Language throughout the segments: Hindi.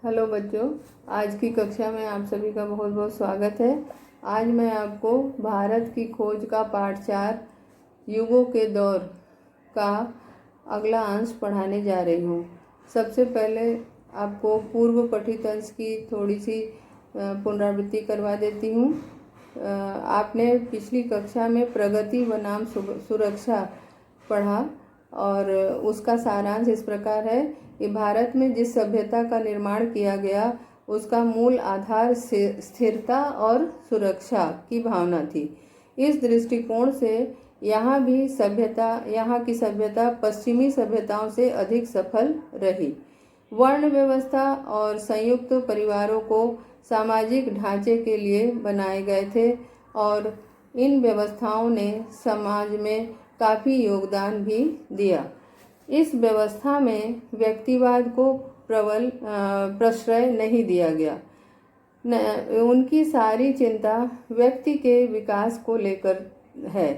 हेलो बच्चों, आज की कक्षा में आप सभी का बहुत बहुत स्वागत है। आज मैं आपको भारत की खोज का पाठ 4 युगों के दौर का अगला अंश पढ़ाने जा रही हूँ। सबसे पहले आपको पूर्व पठित अंश की थोड़ी सी पुनरावृत्ति करवा देती हूँ। आपने पिछली कक्षा में प्रगति बनाम सुरक्षा पढ़ा और उसका सारांश इस प्रकार है कि भारत में जिस सभ्यता का निर्माण किया गया उसका मूल आधार स्थिरता और सुरक्षा की भावना थी। इस दृष्टिकोण से यहाँ की सभ्यता पश्चिमी सभ्यताओं से अधिक सफल रही। वर्ण व्यवस्था और संयुक्त परिवारों को सामाजिक ढांचे के लिए बनाए गए थे और इन व्यवस्थाओं ने समाज में काफ़ी योगदान भी दिया। इस व्यवस्था में व्यक्तिवाद को प्रबल प्रश्रय नहीं दिया गया। उनकी सारी चिंता व्यक्ति के विकास को लेकर है।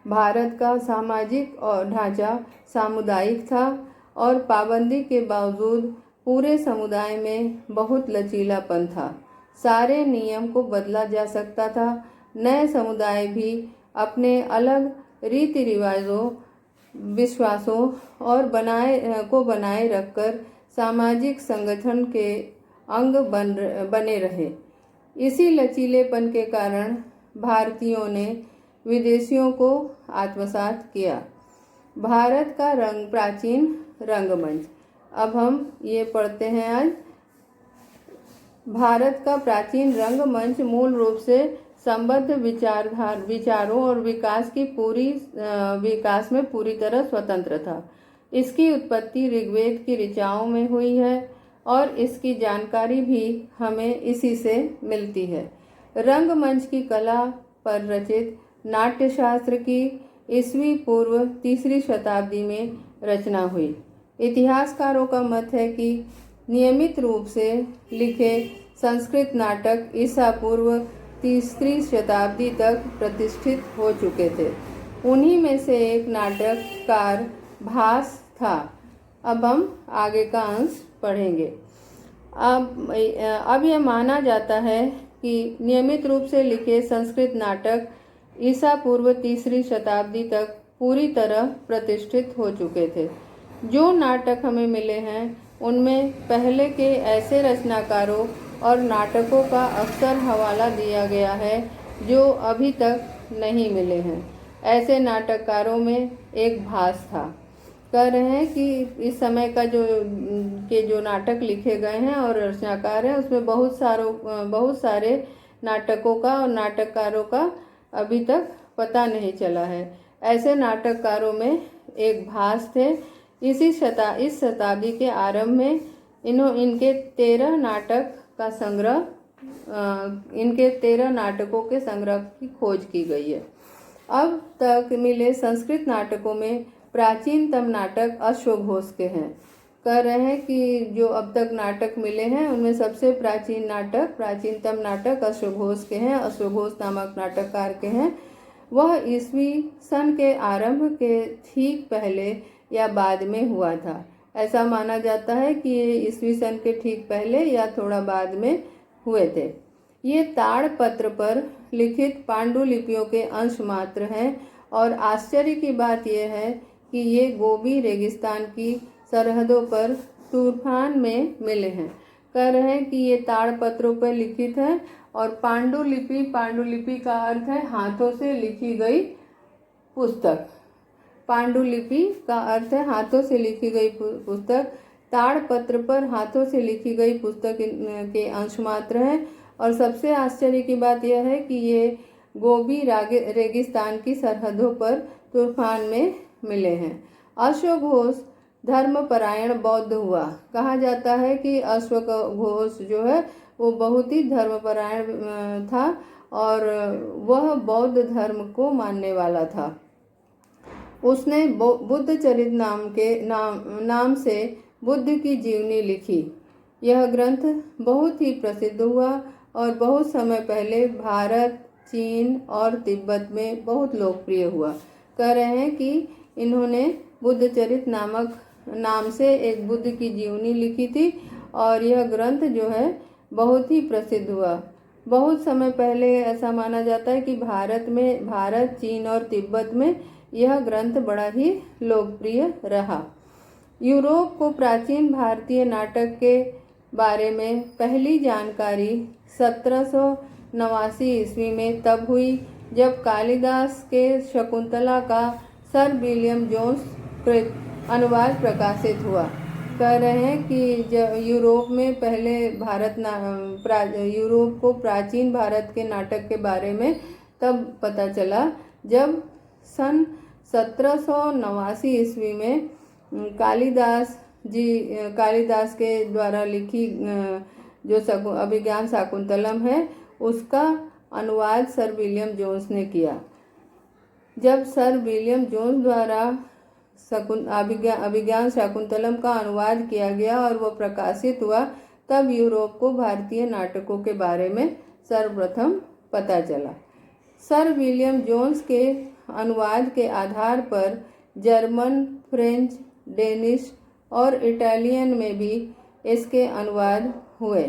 भारत का सामाजिक और ढांचा सामुदायिक था और पाबंदी के बावजूद पूरे समुदाय में बहुत लचीलापन था। सारे नियम को बदला जा सकता था। नए समुदाय भी अपने अलग रीति रिवाजों, विश्वासों और बनाए रखकर सामाजिक संगठन के अंग बने रहे। इसी लचीलेपन के कारण भारतीयों ने विदेशियों को आत्मसात किया। भारत का प्राचीन रंगमंच। अब हम ये पढ़ते हैं आज। भारत का प्राचीन रंगमंच मूल रूप से संबद्ध विचारों और विकास में पूरी तरह स्वतंत्र था। इसकी उत्पत्ति ऋग्वेद की ऋचाओं में हुई है और इसकी जानकारी भी हमें इसी से मिलती है। रंगमंच की कला पर रचित नाट्यशास्त्र की ईस्वी पूर्व 3री शताब्दी में रचना हुई। इतिहासकारों का मत है कि नियमित रूप से लिखे संस्कृत नाटक ईसा पूर्व 3री शताब्दी तक प्रतिष्ठित हो चुके थे। उन्हीं में से एक नाटककार भास था। अब हम आगे का अंश पढ़ेंगे। अब यह माना जाता है कि नियमित रूप से लिखे संस्कृत नाटक ईसा पूर्व 3री शताब्दी तक पूरी तरह प्रतिष्ठित हो चुके थे। जो नाटक हमें मिले हैं उनमें पहले के ऐसे रचनाकारों और नाटकों का अक्सर हवाला दिया गया है जो अभी तक नहीं मिले हैं। ऐसे नाटककारों में एक भास था। कह रहे हैं कि इस समय का जो नाटक लिखे गए हैं और रचनाकार हैं उसमें बहुत सारे नाटकों का और नाटककारों का अभी तक पता नहीं चला है। ऐसे नाटककारों में एक भास थे। इस शताब्दी के आरंभ में इनके 13 नाटकों के संग्रह की खोज की गई है। अब तक मिले संस्कृत नाटकों में प्राचीनतम नाटक अश्वघोष के हैं। कह रहे हैं कि जो अब तक नाटक मिले हैं उनमें सबसे प्राचीनतम नाटक अश्वघोष के हैं। अश्वघोष नामक नाटककार के हैं। वह ईस्वी सन के आरंभ के ठीक पहले या बाद में हुआ था। ऐसा माना जाता है कि ये ईस्वी सन के ठीक पहले या थोड़ा बाद में हुए थे। ये ताड़पत्र पर लिखित पांडुलिपियों के अंश मात्र हैं और आश्चर्य की बात यह है कि ये गोबी रेगिस्तान की सरहदों पर तूफान में मिले हैं। कह रहे हैं कि ये ताड़पत्रों पर लिखित है और पांडुलिपि का अर्थ है हाथों से लिखी गई पुस्तक। पांडुलिपि का अर्थ है हाथों से लिखी गई पुस्तक। ताड़पत्र पर हाथों से लिखी गई पुस्तक के अंश मात्र हैं और सबसे आश्चर्य की बात यह है कि ये गोबी रेगिस्तान की सरहदों पर तूफान में मिले हैं। अश्वघोष धर्मपरायण बौद्ध हुआ। कहा जाता है कि अश्वघोष जो है वो बहुत ही धर्मपरायण था और वह बौद्ध धर्म को मानने वाला था। उसने बुद्ध चरित नाम से बुद्ध की जीवनी लिखी। यह ग्रंथ बहुत ही प्रसिद्ध हुआ और बहुत समय पहले भारत, चीन और तिब्बत में बहुत लोकप्रिय हुआ। कह रहे हैं कि इन्होंने बुद्ध चरित नाम से एक बुद्ध की जीवनी लिखी थी और यह ग्रंथ जो है बहुत ही प्रसिद्ध हुआ। बहुत समय पहले ऐसा माना जाता है कि भारत, चीन और तिब्बत में यह ग्रंथ बड़ा ही लोकप्रिय रहा। यूरोप को प्राचीन भारतीय नाटक के बारे में पहली जानकारी 1789 ईस्वी में तब हुई जब कालिदास के शकुंतला का सर विलियम जोन्स कृत अनुवाद प्रकाशित हुआ। कह रहे हैं कि यूरोप में पहले यूरोप को प्राचीन भारत के नाटक के बारे में तब पता चला जब सन 1789 ईस्वी में कालिदास के द्वारा लिखी जो अभिज्ञान शाकुंतलम है उसका अनुवाद सर विलियम जोन्स ने किया। जब सर विलियम जोन्स द्वारा अभिज्ञान शाकुंतलम का अनुवाद किया गया और वह प्रकाशित हुआ, तब यूरोप को भारतीय नाटकों के बारे में सर्वप्रथम पता चला। सर विलियम जोन्स के अनुवाद के आधार पर जर्मन, फ्रेंच, डेनिश और इटालियन में भी इसके अनुवाद हुए।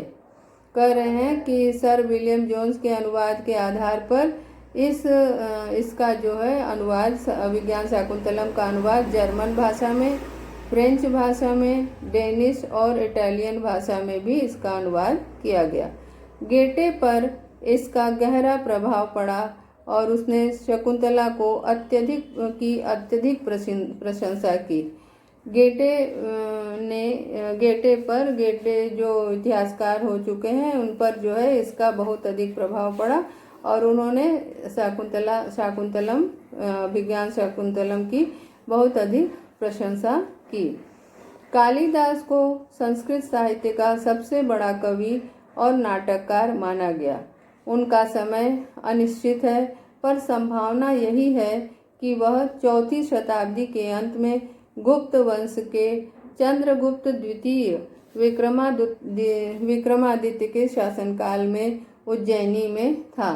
कह रहे हैं कि सर विलियम जोन्स के अनुवाद के आधार पर इसका जो है अनुवाद अभिज्ञान शाकुंतलम का अनुवाद जर्मन भाषा में, फ्रेंच भाषा में, डेनिश और इटालियन भाषा में भी इसका अनुवाद किया गया। गेटे पर इसका गहरा प्रभाव पड़ा और उसने शकुंतला को अत्यधिक प्रशंसा की। गेटे जो इतिहासकार हो चुके हैं उन पर जो है इसका बहुत अधिक प्रभाव पड़ा और उन्होंने शाकुंतलम अभिज्ञान शाकुंतलम की बहुत अधिक प्रशंसा की। कालिदास को संस्कृत साहित्य का सबसे बड़ा कवि और नाटककार माना गया। उनका समय अनिश्चित है, पर संभावना यही है कि वह 4वीं शताब्दी के अंत में गुप्त वंश के चंद्रगुप्त द्वितीय विक्रमादित्य के शासनकाल में उज्जैनी में था।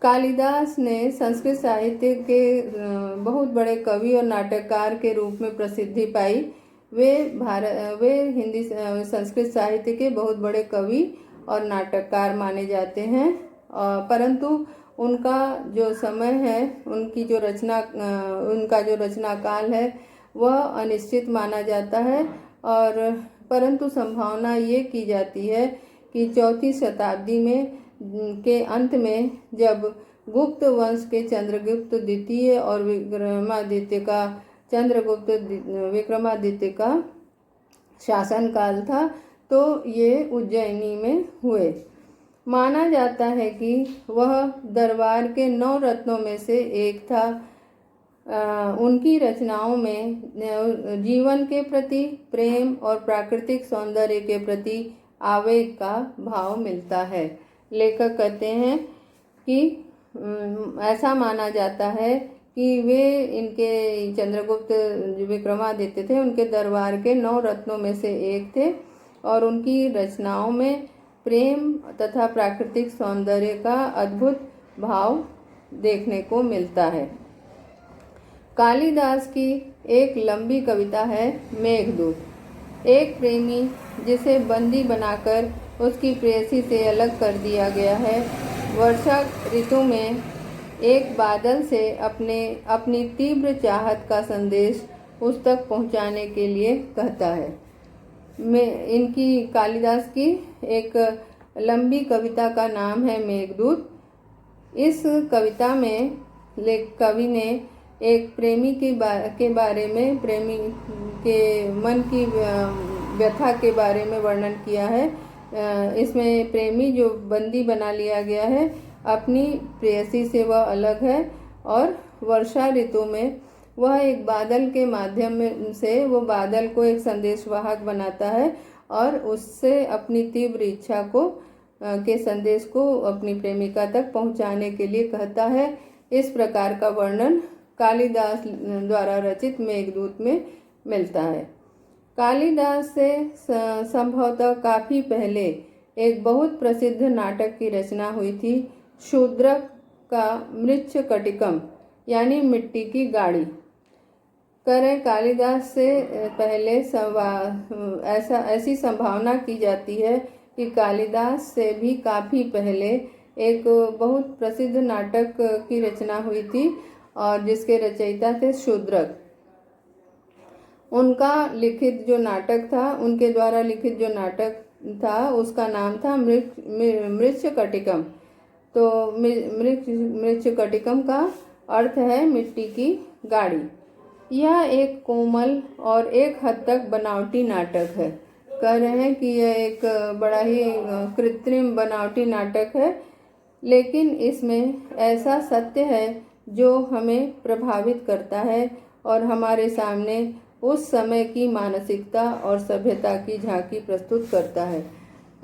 कालिदास ने संस्कृत साहित्य के बहुत बड़े कवि और नाटककार के रूप में प्रसिद्धि पाई। वे हिंदी संस्कृत साहित्य के बहुत बड़े कवि और नाटककार माने जाते हैं, परंतु उनका जो समय है, उनका जो रचना काल है वह अनिश्चित माना जाता है। और परंतु संभावना ये की जाती है कि 4वीं शताब्दी के अंत में जब गुप्त वंश के चंद्रगुप्त द्वितीय और विक्रमादित्य का शासनकाल था, तो ये उज्जैनी में हुए। माना जाता है कि वह दरबार के 9 रत्नों में से एक था। उनकी रचनाओं में जीवन के प्रति प्रेम और प्राकृतिक सौंदर्य के प्रति आवेग का भाव मिलता है। लेखक कहते हैं कि ऐसा माना जाता है कि वे इनके चंद्रगुप्त विक्रमादित्य थे, उनके दरबार के 9 रत्नों में से एक थे और उनकी रचनाओं में प्रेम तथा प्राकृतिक सौंदर्य का अद्भुत भाव देखने को मिलता है। कालिदास की एक लंबी कविता है मेघदूत। एक प्रेमी जिसे बंदी बनाकर उसकी प्रेयसी से अलग कर दिया गया है, वर्षा ऋतु में एक बादल से अपनी तीव्र चाहत का संदेश उस तक पहुंचाने के लिए कहता है। इनकी कालिदास की एक लंबी कविता का नाम है मेघदूत। इस कविता में कवि ने एक प्रेमी के बारे में, प्रेमी के मन की व्यथा के बारे में वर्णन किया है। इसमें प्रेमी जो बंदी बना लिया गया है, अपनी प्रेयसी से वह अलग है और वर्षा ऋतु में वह एक बादल के माध्यम से वो बादल को एक संदेशवाहक बनाता है और उससे अपनी तीव्र इच्छा के संदेश को अपनी प्रेमिका तक पहुंचाने के लिए कहता है। इस प्रकार का वर्णन कालिदास द्वारा रचित मेघदूत में मिलता है। कालिदास से संभवतः काफ़ी पहले एक बहुत प्रसिद्ध नाटक की रचना हुई थी, शूद्रक का मृच्छकटिकम यानी मिट्टी की गाड़ी। करें कालिदास से पहले ऐसी संभावना की जाती है कि कालिदास से भी काफ़ी पहले एक बहुत प्रसिद्ध नाटक की रचना हुई थी और जिसके रचयिता थे शूद्रक। उनका लिखित जो नाटक था, उनके द्वारा लिखित जो नाटक था उसका नाम था मृच्छकटिकम। तो मृच्छकटिकम का अर्थ है मिट्टी की गाड़ी। यह एक कोमल और एक हद तक बनावटी नाटक है। कह रहे हैं कि यह एक बड़ा ही कृत्रिम बनावटी नाटक है, लेकिन इसमें ऐसा सत्य है जो हमें प्रभावित करता है और हमारे सामने उस समय की मानसिकता और सभ्यता की झांकी प्रस्तुत करता है।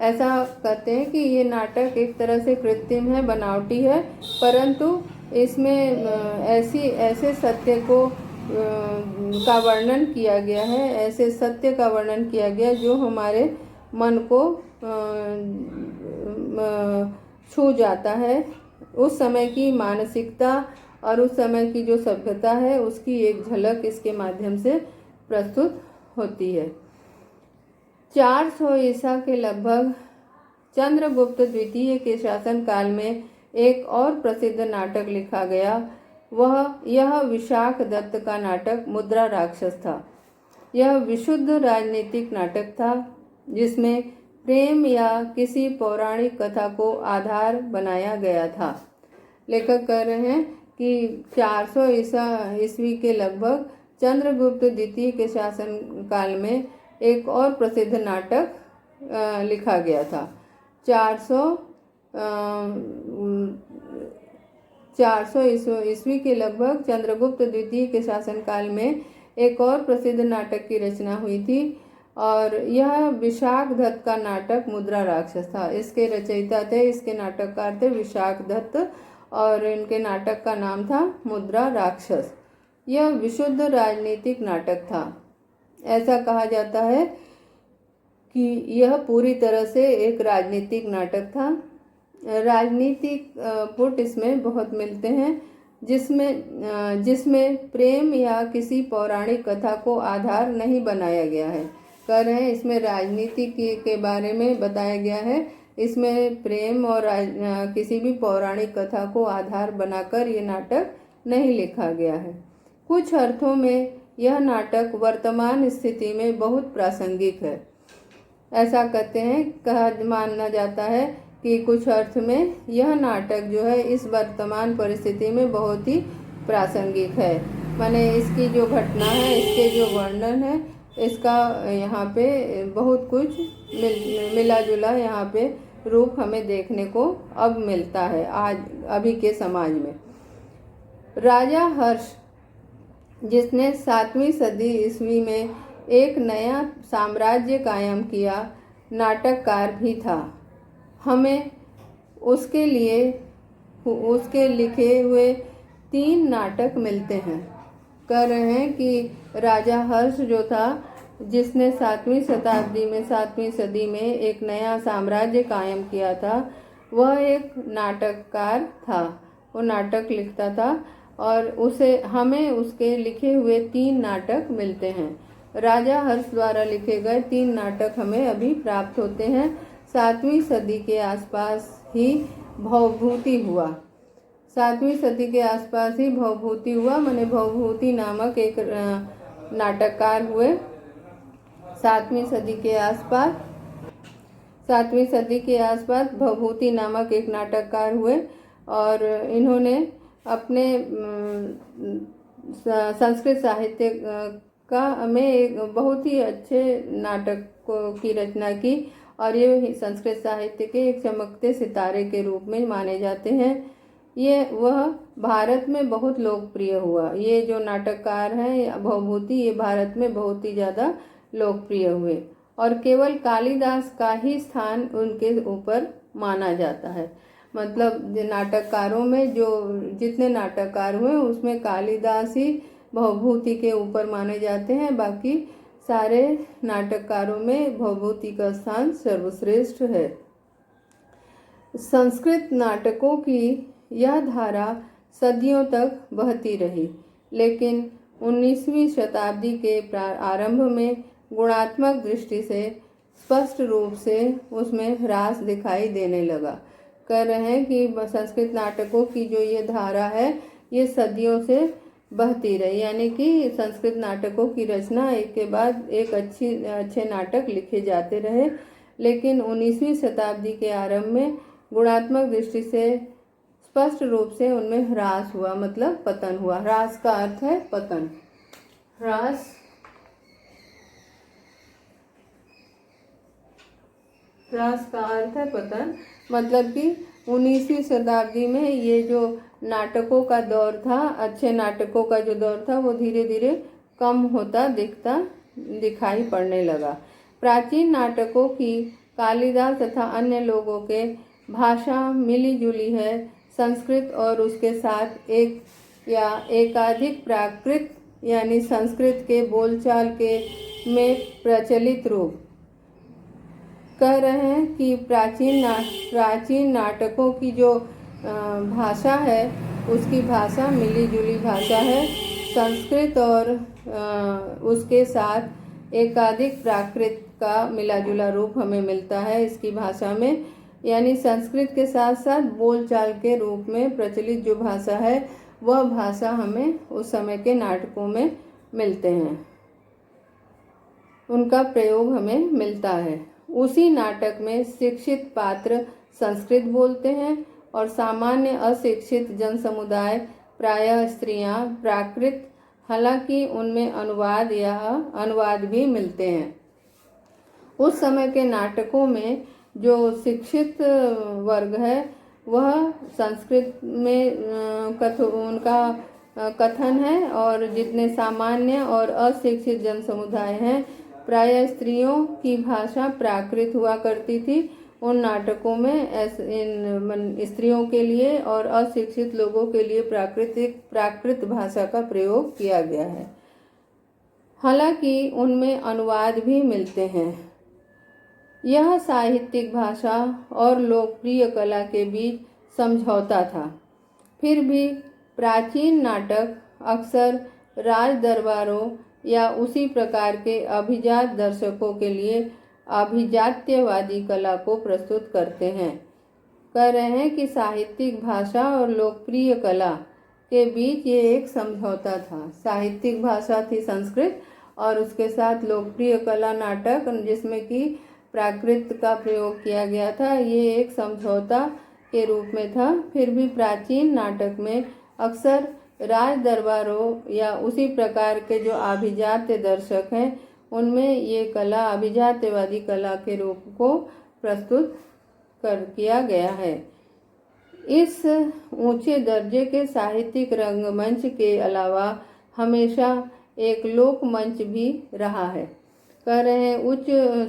ऐसा कहते हैं कि ये नाटक एक तरह से कृत्रिम है, बनावटी है, परंतु इसमें ऐसे सत्य को का वर्णन किया गया है, ऐसे सत्य का वर्णन किया गया जो हमारे मन को छू जाता है। उस समय की मानसिकता और उस समय की जो सभ्यता है उसकी एक झलक इसके माध्यम से प्रस्तुत होती है। 400 ईसा के लगभग चंद्रगुप्त द्वितीय के शासनकाल में एक और प्रसिद्ध नाटक लिखा गया। यह विशाख दत्त का नाटक मुद्रा राक्षस था। यह विशुद्ध राजनीतिक नाटक था जिसमें प्रेम या किसी पौराणिक कथा को आधार बनाया गया था। लेखक कह रहे हैं कि 400 ईस्वी के लगभग चंद्रगुप्त द्वितीय के शासन काल में एक और प्रसिद्ध नाटक लिखा गया था। 400 ईस्वी के लगभग चंद्रगुप्त द्वितीय के शासनकाल में एक और प्रसिद्ध नाटक की रचना हुई थी और यह विशाख दत्त का नाटक मुद्रा राक्षस था। इसके रचयिता थे, इसके नाटककार थे विशाख दत्त और इनके नाटक का नाम था मुद्रा राक्षस। यह विशुद्ध राजनीतिक नाटक था। ऐसा कहा जाता है कि यह पूरी तरह से एक राजनीतिक नाटक था। राजनीतिक पुट इसमें बहुत मिलते हैं जिसमें प्रेम या किसी पौराणिक कथा को आधार नहीं बनाया गया है। कह रहे हैं इसमें राजनीति के बारे में बताया गया है। इसमें प्रेम और किसी भी पौराणिक कथा को आधार बनाकर ये नाटक नहीं लिखा गया है। कुछ अर्थों में यह नाटक वर्तमान स्थिति में बहुत प्रासंगिक है। ऐसा कहते हैं, माना जाता है कि कुछ अर्थ में यह नाटक जो है इस वर्तमान परिस्थिति में बहुत ही प्रासंगिक है। माने इसकी जो घटना है, इसके जो वर्णन है, इसका यहाँ पे बहुत कुछ मिला जुला यहाँ पे रूप हमें देखने को अब मिलता है आज अभी के समाज में। राजा हर्ष, जिसने 7वीं सदी ईस्वी में एक नया साम्राज्य कायम किया, नाटककार भी था। हमें उसके लिखे हुए 3 नाटक मिलते हैं। कह रहे हैं कि राजा हर्ष जो था, जिसने 7वीं सदी में एक नया साम्राज्य कायम किया था, वह एक नाटककार था। वो नाटक लिखता था और हमें उसके लिखे हुए 3 नाटक मिलते हैं। राजा हर्ष द्वारा लिखे गए 3 नाटक हमें अभी प्राप्त होते हैं। 7वीं सदी के आसपास ही भवभूति हुआ। 7वीं सदी के आसपास ही भवभूति हुआ। माने भवभूति नामक एक नाटककार हुए 7वीं सदी के आसपास भवभूति नामक एक नाटककार हुए और इन्होंने अपने संस्कृत साहित्य में एक बहुत ही अच्छे नाटक की रचना की और ये संस्कृत साहित्य के एक चमकते सितारे के रूप में माने जाते हैं। वह भारत में बहुत लोकप्रिय हुआ। ये जो नाटककार हैं भवभूति, ये भारत में बहुत ही ज़्यादा लोकप्रिय हुए और केवल कालिदास का ही स्थान उनके ऊपर माना जाता है। मतलब नाटककारों में जो जितने नाटककार हुए उसमें कालिदास ही भवभूति के ऊपर माने जाते हैं। बाकी सारे नाटककारों में भवभूति का स्थान सर्वश्रेष्ठ है। संस्कृत नाटकों की यह धारा सदियों तक बहती रही, लेकिन 19वीं शताब्दी के आरंभ में गुणात्मक दृष्टि से स्पष्ट रूप से उसमें ह्रास दिखाई देने लगा। कह रहे हैं कि संस्कृत नाटकों की जो ये धारा है ये सदियों से बहती रही, यानी कि संस्कृत नाटकों की रचना एक के बाद एक अच्छे नाटक लिखे जाते रहे। लेकिन 19वीं शताब्दी के आरंभ में गुणात्मक दृष्टि से स्पष्ट रूप से उनमें ह्रास हुआ, मतलब पतन हुआ। ह्रास का अर्थ है पतन। ह्रास का अर्थ है पतन, मतलब कि 19वीं शताब्दी में ये जो नाटकों का दौर था, अच्छे नाटकों का जो दौर था, वो धीरे धीरे कम होता दिखाई पड़ने लगा। प्राचीन नाटकों की कालिदास तथा अन्य लोगों के भाषा मिली जुली है। संस्कृत और उसके साथ एक या एकाधिक प्राकृत यानी संस्कृत के बोलचाल के में प्रचलित रूप। कह रहे हैं कि प्राचीन नाटकों की जो भाषा है उसकी भाषा मिली जुली भाषा है। संस्कृत और उसके साथ एकाधिक प्राकृत का मिला जुला रूप हमें मिलता है इसकी भाषा में, यानी संस्कृत के साथ साथ बोलचाल के रूप में प्रचलित जो भाषा है वह भाषा हमें उस समय के नाटकों में मिलते हैं, उनका प्रयोग हमें मिलता है। उसी नाटक में शिक्षित पात्र संस्कृत बोलते हैं और सामान्य अशिक्षित जन समुदाय प्रायः स्त्रियां प्राकृत, हालांकि उनमें अनुवाद भी मिलते हैं। उस समय के नाटकों में जो शिक्षित वर्ग है वह संस्कृत में उनका कथन है, और जितने सामान्य और अशिक्षित जन समुदाय हैं प्रायः स्त्रियों की भाषा प्राकृत हुआ करती थी। उन नाटकों में इन स्त्रियों के लिए और अशिक्षित लोगों के लिए प्राकृत भाषा का प्रयोग किया गया है, हालांकि उनमें अनुवाद भी मिलते हैं। यह साहित्यिक भाषा और लोकप्रिय कला के बीच समझौता था। फिर भी प्राचीन नाटक अक्सर राज दरबारों या उसी प्रकार के अभिजात दर्शकों के लिए अभिजात्यवादी कला को प्रस्तुत करते हैं। कह रहे हैं कि साहित्यिक भाषा और लोकप्रिय कला के बीच ये एक समझौता था। साहित्यिक भाषा थी संस्कृत और उसके साथ लोकप्रिय कला नाटक जिसमें कि प्राकृत का प्रयोग किया गया था, ये एक समझौता के रूप में था। फिर भी प्राचीन नाटक में अक्सर राज दरबारों या उसी प्रकार के जो अभिजात्य दर्शक हैं उनमें ये कला अभिजात्यवादी कला के रूप को प्रस्तुत किया गया है। इस ऊंचे दर्जे के साहित्यिक रंगमंच के अलावा हमेशा एक लोक मंच भी रहा है। कह रहे हैं उच्च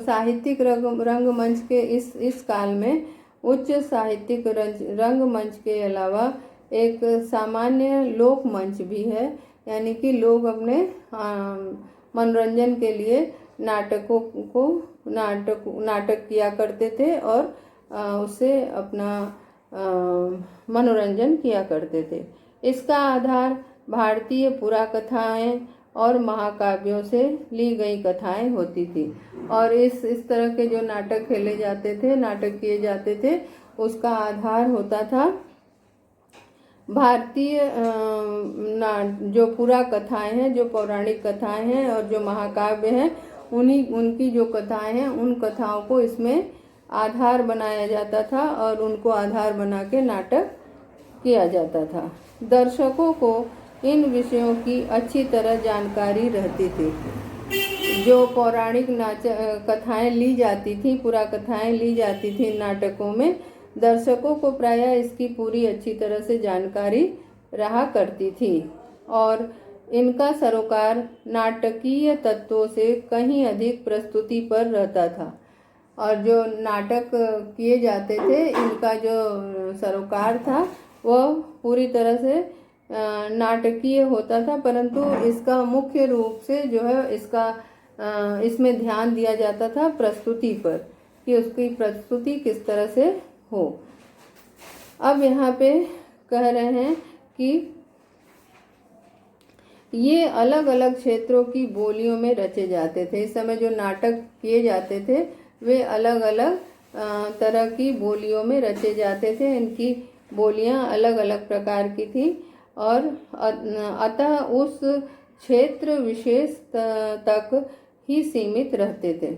साहित्यिक रंगमंच के इस काल में उच्च साहित्यिक रंगमंच के अलावा एक सामान्य लोक मंच भी है, यानी कि लोग अपने मनोरंजन के लिए नाटक किया करते थे और उससे अपना मनोरंजन किया करते थे। इसका आधार भारतीय पुराकथाएं और महाकाव्यों से ली गई कथाएं होती थी, और इस तरह के जो नाटक किए जाते थे उसका आधार होता था भारतीय जो पुरा कथाएं हैं, जो पौराणिक कथाएं हैं और जो महाकाव्य हैं उनकी जो कथाएं हैं उन कथाओं को इसमें आधार बनाया जाता था और उनको आधार बना के नाटक किया जाता था। दर्शकों को इन विषयों की अच्छी तरह जानकारी रहती थी। जो पौराणिक कथाएं ली जाती थी, पुरा कथाएं ली जाती थी नाटकों में, दर्शकों को प्रायः इसकी पूरी अच्छी तरह से जानकारी रहा करती थी और इनका सरोकार नाटकीय तत्वों से कहीं अधिक प्रस्तुति पर रहता था। और जो नाटक किए जाते थे इनका जो सरोकार था वह पूरी तरह से नाटकीय होता था, परंतु इसका मुख्य रूप से जो है इसमें ध्यान दिया जाता था प्रस्तुति पर, कि उसकी प्रस्तुति किस तरह से हो। अब यहाँ पे कह रहे हैं कि ये अलग अलग क्षेत्रों की बोलियों में रचे जाते थे। इस समय जो नाटक किए जाते थे वे अलग अलग तरह की बोलियों में रचे जाते थे। इनकी बोलियां अलग अलग प्रकार की थी और अतः उस क्षेत्र विशेष तक ही सीमित रहते थे।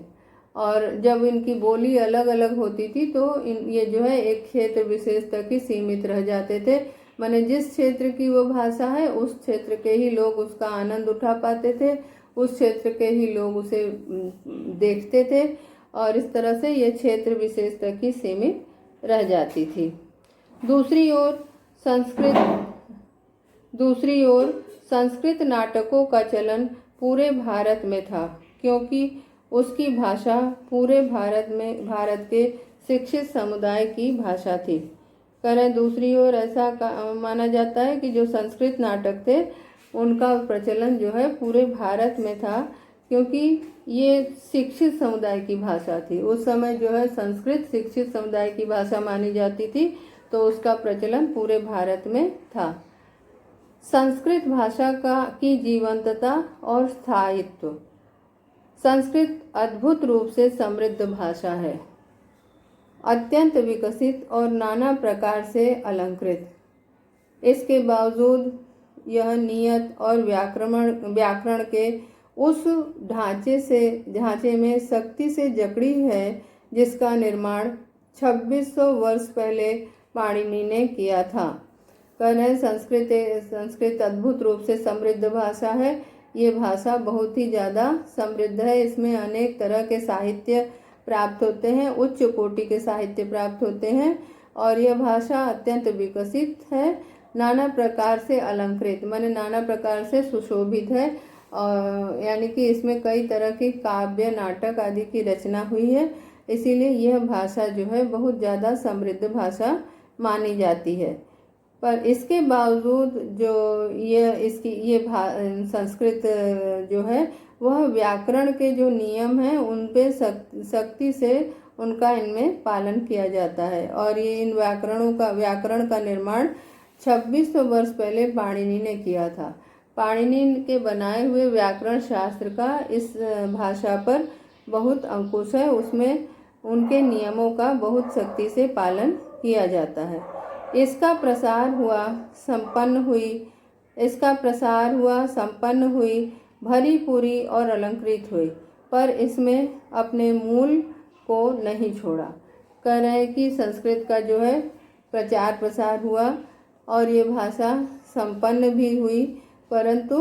और जब इनकी बोली अलग अलग होती थी तो ये जो है एक क्षेत्र विशेष तक ही सीमित रह जाते थे। माने जिस क्षेत्र की वो भाषा है उस क्षेत्र के ही लोग उसका आनंद उठा पाते थे, उस क्षेत्र के ही लोग उसे देखते थे और इस तरह से ये क्षेत्र विशेष तक ही सीमित रह जाती थी। दूसरी ओर संस्कृत नाटकों का चलन पूरे भारत में था, क्योंकि उसकी भाषा पूरे भारत के शिक्षित समुदाय की भाषा थी। करें दूसरी ओर ऐसा माना जाता है कि जो संस्कृत नाटक थे उनका प्रचलन जो है पूरे भारत में था, क्योंकि ये शिक्षित समुदाय की भाषा थी। उस समय जो है संस्कृत शिक्षित समुदाय की भाषा मानी जाती थी, तो उसका प्रचलन पूरे भारत में था। संस्कृत भाषा की जीवंतता और स्थायित्व। संस्कृत अद्भुत रूप से समृद्ध भाषा है, अत्यंत विकसित और नाना प्रकार से अलंकृत। इसके बावजूद यह नियत और व्याकरण के उस ढांचे में सख्ती से जकड़ी है जिसका निर्माण 2600 वर्ष पहले पाणिनि ने किया था। कहना संस्कृत अद्भुत रूप से समृद्ध भाषा है। ये भाषा बहुत ही ज़्यादा समृद्ध है। इसमें अनेक तरह के साहित्य प्राप्त होते हैं, उच्च कोटि के साहित्य प्राप्त होते हैं और यह भाषा अत्यंत विकसित है, नाना प्रकार से अलंकृत माने नाना प्रकार से सुशोभित है। और यानी कि इसमें कई तरह की काव्य नाटक आदि की रचना हुई है, इसीलिए यह भाषा जो है बहुत ज़्यादा समृद्ध भाषा मानी जाती है। पर इसके बावजूद जो ये संस्कृत जो है वह व्याकरण के जो नियम हैं उन पे सख्ती से उनका इनमें पालन किया जाता है और ये इन व्याकरण का निर्माण 2600 वर्ष पहले पाणिनि ने किया था। पाणिनि के बनाए हुए व्याकरण शास्त्र का इस भाषा पर बहुत अंकुश है, उसमें उनके नियमों का बहुत सख्ती से पालन किया जाता है। इसका प्रसार हुआ संपन्न हुई, भरी पूरी और अलंकृत हुई, पर इसमें अपने मूल को नहीं छोड़ा। कह रहे हैं कि संस्कृत का जो है प्रचार प्रसार हुआ और ये भाषा संपन्न भी हुई, परंतु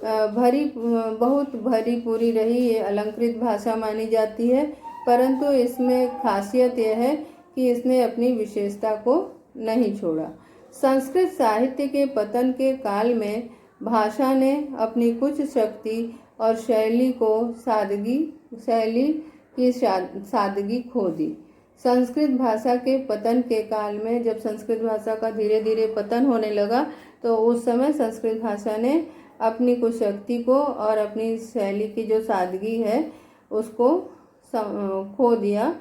बहुत भरी पूरी रही। ये अलंकृत भाषा मानी जाती है, परंतु इसमें खासियत यह है कि इसने अपनी विशेषता को नहीं छोड़ा। संस्कृत साहित्य के पतन के काल में भाषा ने अपनी कुछ शक्ति और शैली की सादगी खो दी। संस्कृत भाषा के पतन के काल में जब संस्कृत भाषा का धीरे धीरे पतन होने लगा तो उस समय संस्कृत भाषा ने अपनी कुछ शक्ति को और अपनी शैली की जो सादगी है उसको खो दिया,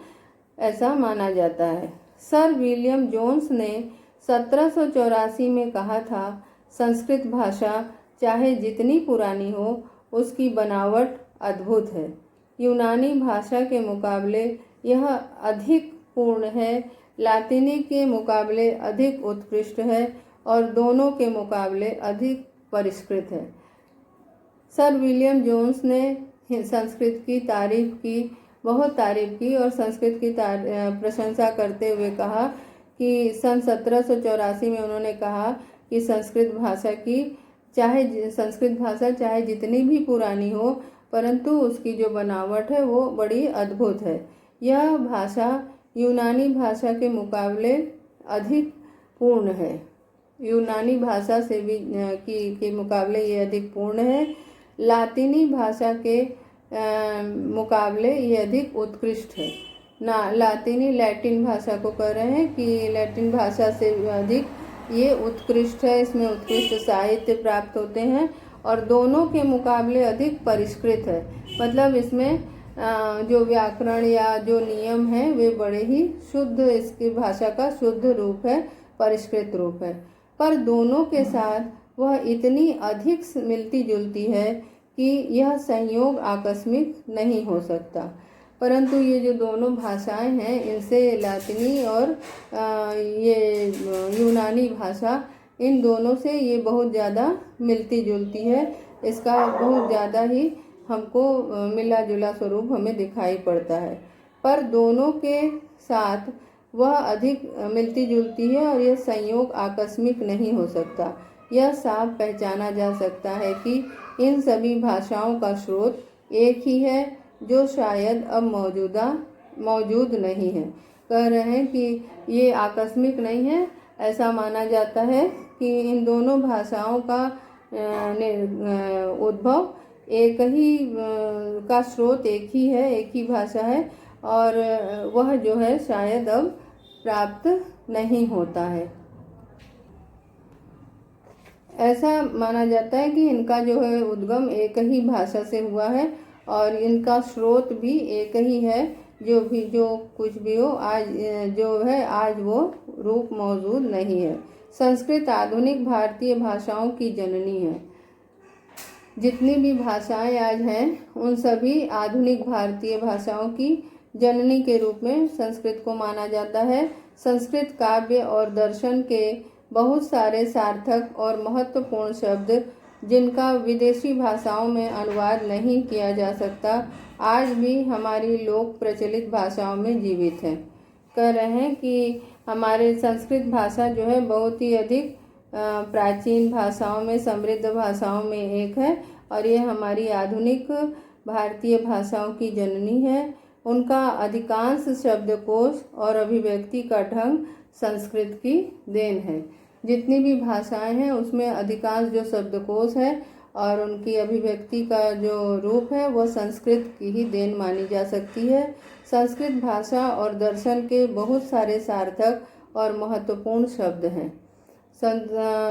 ऐसा माना जाता है। सर विलियम जोन्स ने 1784 में कहा था, संस्कृत भाषा चाहे जितनी पुरानी हो उसकी बनावट अद्भुत है। यूनानी भाषा के मुकाबले यह अधिक पूर्ण है, लातिनी के मुकाबले अधिक उत्कृष्ट है और दोनों के मुकाबले अधिक परिष्कृत है। सर विलियम जोन्स ने संस्कृत की बहुत तारीफ की और संस्कृत की प्रशंसा करते हुए कहा कि सन 1784 में उन्होंने कहा कि संस्कृत भाषा चाहे जितनी भी पुरानी हो परंतु उसकी जो बनावट है वो बड़ी अद्भुत है। यह भाषा यूनानी भाषा के मुकाबले अधिक पूर्ण है, यूनानी भाषा से भी के मुकाबले ये अधिक पूर्ण है। लातिनी भाषा के मुकाबले ये अधिक उत्कृष्ट है। लैटिन भाषा को कह रहे हैं कि लैटिन भाषा से अधिक ये उत्कृष्ट है, इसमें उत्कृष्ट साहित्य प्राप्त होते हैं और दोनों के मुकाबले अधिक परिष्कृत है। मतलब इसमें जो व्याकरण या जो नियम है वे बड़े ही शुद्ध, इसकी भाषा का शुद्ध रूप है, परिष्कृत रूप है। पर दोनों के साथ वह इतनी अधिक मिलती जुलती है कि यह संयोग आकस्मिक नहीं हो सकता। परंतु ये जो दोनों भाषाएं हैं, इनसे लातिनी और ये यूनानी भाषा, इन दोनों से ये बहुत ज़्यादा मिलती जुलती है। इसका बहुत ज़्यादा ही हमको मिला जुला स्वरूप हमें दिखाई पड़ता है, पर दोनों के साथ वह अधिक मिलती जुलती है और यह संयोग आकस्मिक नहीं हो सकता। यह साफ पहचाना जा सकता है कि इन सभी भाषाओं का स्रोत एक ही है, जो शायद अब मौजूद नहीं है। कह रहे हैं कि ये आकस्मिक नहीं है। ऐसा माना जाता है कि इन दोनों भाषाओं का उद्भव एक ही का स्रोत एक ही है, एक ही भाषा है, और वह जो है शायद अब प्राप्त नहीं होता है। ऐसा माना जाता है कि इनका जो है उद्गम एक ही भाषा से हुआ है और इनका स्रोत भी एक ही है। जो कुछ भी हो, आज जो है आज वो रूप मौजूद नहीं है। संस्कृत आधुनिक भारतीय भाषाओं की जननी है। जितनी भी भाषाएं आज हैं, उन सभी आधुनिक भारतीय भाषाओं की जननी के रूप में संस्कृत को माना जाता है। संस्कृत काव्य और दर्शन के बहुत सारे सार्थक और महत्वपूर्ण शब्द, जिनका विदेशी भाषाओं में अनुवाद नहीं किया जा सकता, आज भी हमारी लोक प्रचलित भाषाओं में जीवित है। कह रहे हैं कि हमारे संस्कृत भाषा जो है बहुत ही अधिक प्राचीन भाषाओं में, समृद्ध भाषाओं में एक है और ये हमारी आधुनिक भारतीय भाषाओं की जननी है। उनका अधिकांश शब्दकोश और अभिव्यक्ति का ढंग संस्कृत की देन है। जितनी भी भाषाएं हैं उसमें अधिकांश जो शब्दकोश है और उनकी अभिव्यक्ति का जो रूप है वह संस्कृत की ही देन मानी जा सकती है। संस्कृत भाषा और दर्शन के बहुत सारे सार्थक और महत्वपूर्ण शब्द हैं,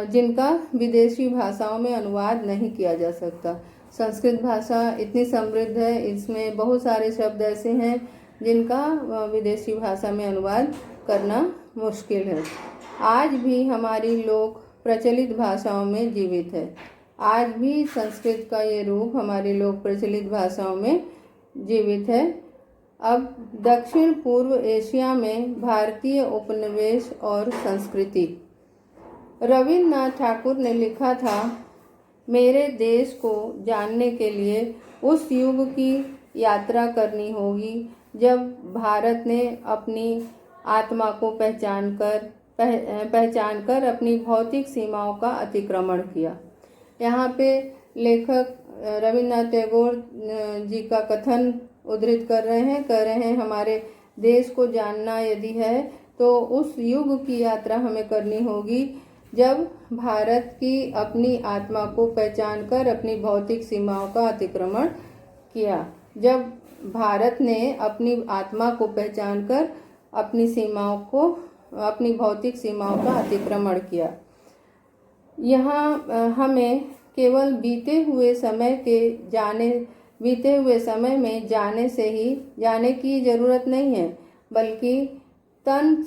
जिनका विदेशी भाषाओं में अनुवाद नहीं किया जा सकता। संस्कृत भाषा इतनी समृद्ध है, इसमें बहुत सारे शब्द ऐसे हैं जिनका विदेशी भाषा में अनुवाद करना मुश्किल है। आज भी हमारी लोक प्रचलित भाषाओं में जीवित है। आज भी संस्कृत का ये रूप हमारी लोक प्रचलित भाषाओं में जीवित है। अब दक्षिण पूर्व एशिया में भारतीय उपनिवेश और संस्कृति। रविन्द्रनाथ ठाकुर ने लिखा था, मेरे देश को जानने के लिए उस युग की यात्रा करनी होगी जब भारत ने अपनी आत्मा को पहचान कर अपनी भौतिक सीमाओं का अतिक्रमण किया। यहाँ पे लेखक रविन्द्रनाथ टैगोर जी का कथन उद्धृत कर रहे हैं। कह रहे हैं, हमारे देश को जानना यदि है तो उस युग की यात्रा हमें करनी होगी जब भारत की अपनी आत्मा को पहचान कर अपनी भौतिक सीमाओं का अतिक्रमण किया। जब भारत ने अपनी आत्मा को पहचान कर अपनी भौतिक सीमाओं का अतिक्रमण किया। यहाँ हमें केवल बीते हुए समय में जाने की ज़रूरत नहीं है, बल्कि तन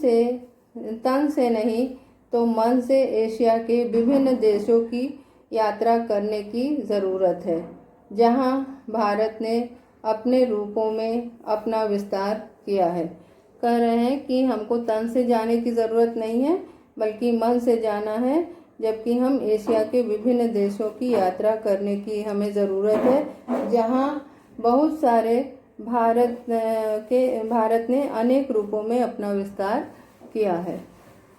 से नहीं तो मन से एशिया के विभिन्न देशों की यात्रा करने की ज़रूरत है, जहाँ भारत ने अपने रूपों में अपना विस्तार किया है। कह रहे हैं कि हमको तन से जाने की ज़रूरत नहीं है, बल्कि मन से जाना है, जबकि हम एशिया के विभिन्न देशों की यात्रा करने की हमें ज़रूरत है, जहाँ बहुत सारे भारत ने अनेक रूपों में अपना विस्तार किया है।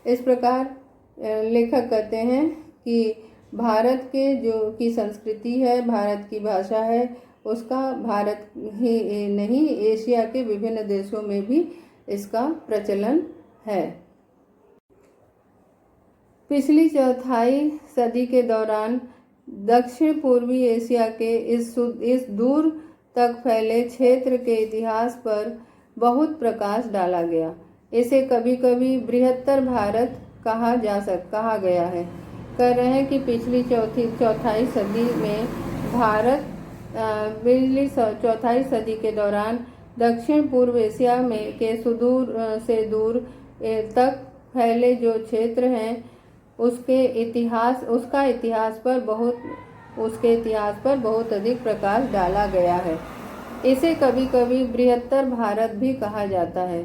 इस प्रकार लेखक कहते हैं कि भारत के की संस्कृति है, भारत की भाषा है, उसका भारत ही नहीं एशिया के विभिन्न देशों में भी इसका प्रचलन है। पिछली चौथाई सदी के दौरान दक्षिण पूर्वी एशिया के इस दूर तक फैले क्षेत्र के इतिहास पर बहुत प्रकाश डाला गया। इसे कभी कभी बृहत्तर भारत कहा गया है। कह रहे हैं कि पिछली चौथाई सदी में पिछली चौथाई सदी के दौरान दक्षिण पूर्व एशिया में के सुदूर से दूर तक फैले जो क्षेत्र हैं उसके इतिहास पर बहुत अधिक प्रकाश डाला गया है। इसे कभी कभी बृहत्तर भारत भी कहा जाता है।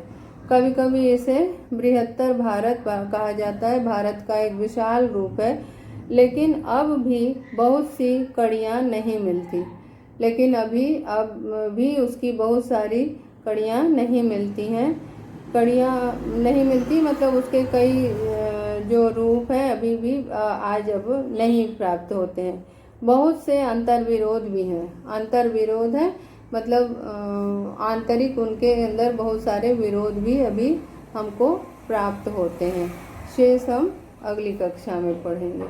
कभी कभी इसे बृहत्तर भारत कहा जाता है। भारत का एक विशाल रूप है, लेकिन अब भी बहुत सी कड़ियाँ नहीं मिलती। अब भी उसकी बहुत सारी कड़ियाँ नहीं मिलती हैं। कड़ियाँ नहीं मिलती मतलब उसके कई जो रूप हैं अभी भी आज अब नहीं प्राप्त होते हैं। बहुत से अंतर्विरोध भी हैं। अंतर्विरोध है मतलब आंतरिक उनके अंदर बहुत सारे विरोध भी अभी हमको प्राप्त होते हैं। शेष हम अगली कक्षा में पढ़ेंगे।